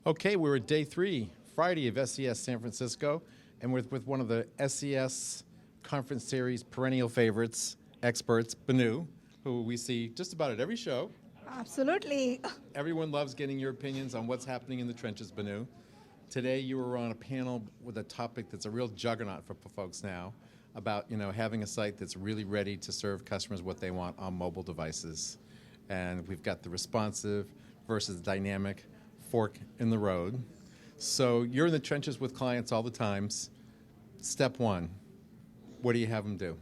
Okay, we're at day 3, Friday of SES San Francisco, and we're with one of the SES conference series perennial favorites, experts, Benu, who we see just about at every show. Absolutely. Everyone loves getting your opinions on what's happening in the trenches, Benu. Today you were on a panel with a topic that's a real juggernaut for folks now about having a site that's really ready to serve customers what they want on mobile devices. And we've got the responsive versus dynamic fork in the road. So you're in the trenches with clients all the times. Step 1, what do you have them do?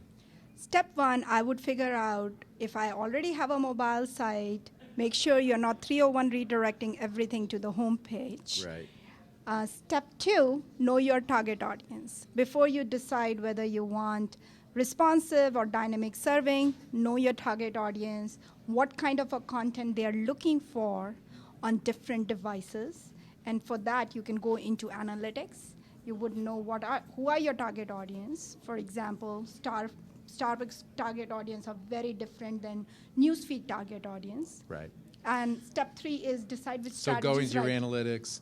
Step 1, I would figure out if I already have a mobile site, make sure you're not 301 redirecting everything to the home page. Right. Step 2, know your target audience. Before you decide whether you want responsive or dynamic serving, know your target audience, what kind of a content they are looking for on different devices. And for that, you can go into analytics. You would know who are your target audience. For example, Starbucks target audience are very different than newsfeed target audience. Right. And step 3 is decide which So strategy go is into right. your analytics,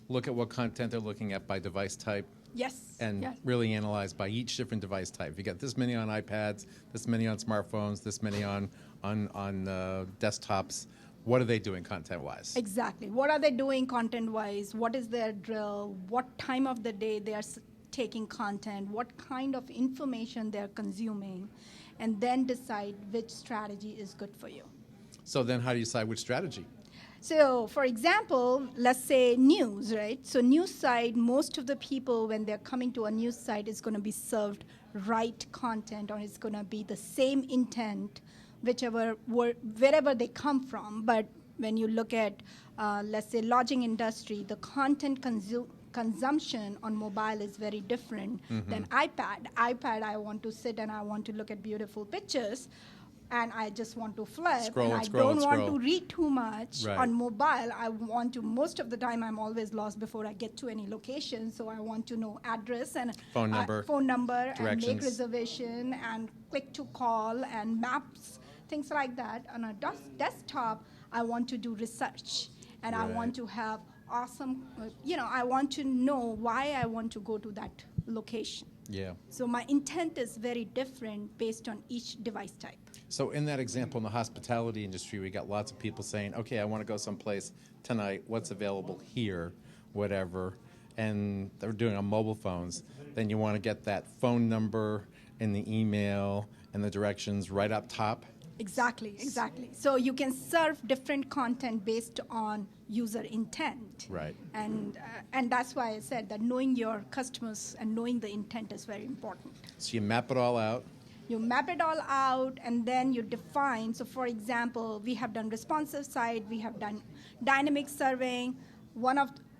look at what content they're looking at by device type. Yes. And yes. really analyze by each different device type. You got this many on iPads, this many on smartphones, this many on desktops. What are they doing content-wise? Exactly. What are they doing content-wise? What is their drill? What time of the day they are taking content? What kind of information they're consuming? And then decide which strategy is good for you. So then how do you decide which strategy? So, for example, let's say news, right? So news site, most of the people, when they're coming to a news site, is going to be served right content, or it's going to be the same intent, wherever they come from. But when you look at, let's say, lodging industry, the content consumption on mobile is very different than iPad. iPad, I want to sit and I want to look at beautiful pictures, and I just want to flip, and I don't want to read too much. Right. On mobile, I want to, most of the time I'm always lost before I get to any location, so I want to know address and phone number, and make reservation and click to call and maps, things like that. On a desktop, I want to do research, and right. I want to have awesome, I want to know why I want to go to that location. Yeah. So my intent is very different based on each device type. So in that example, in the hospitality industry, we got lots of people saying, okay, I want to go someplace tonight. What's available here? Whatever. And they're doing it on mobile phones. Then you want to get that phone number and the email and the directions right up top. Exactly. So you can serve different content based on user intent. Right. And that's why I said that knowing your customers and knowing the intent is very important. So you map it all out. You map it all out, and then you define. So for example, we have done responsive side, we have done dynamic serving.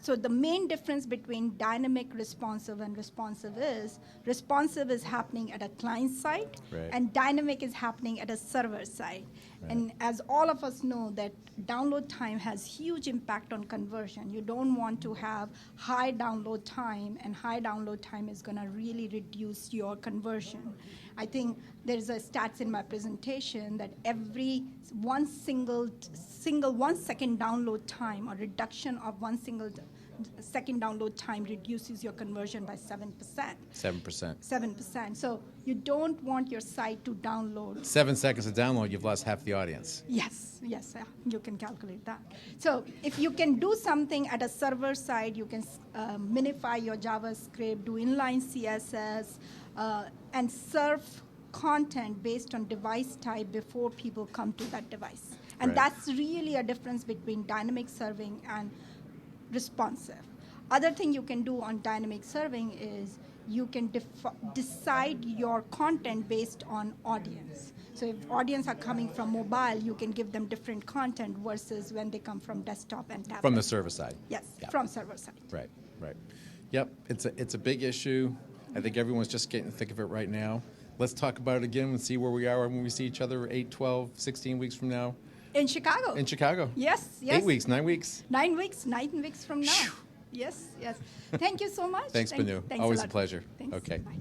So the main difference between dynamic, responsive, and responsive is happening at a client side, right. and dynamic is happening at a server side. Right. And as all of us know, that download time has huge impact on conversion. You don't want to have high download time, and high download time is going to really reduce your conversion. I think there's a stats in my presentation that every one second download time, or reduction of 1 second download time, reduces your conversion by 7%. 7%. 7%. So you don't want your site to download. 7 seconds to download, you've lost half the audience. Yes, you can calculate that. So if you can do something at a server side, you can minify your JavaScript, do inline CSS, and serve content based on device type before people come to that device. And right. That's really a difference between dynamic serving and responsive. Other thing you can do on dynamic serving is you can decide your content based on audience. So if audience are coming from mobile, you can give them different content versus when they come from desktop and tablet. From the server side. Yes, yep. From server side. Right. Yep, it's a big issue. I think everyone's just getting the thick of it right now. Let's talk about it again and see where we are when we see each other 8, 12, 16 weeks from now. In Chicago. Yes. 8 weeks, 9 weeks? 9 weeks, 9 weeks from now. Yes. Thank you so much. Thanks, Benu. Thanks Always a pleasure. Thanks. Okay. Bye.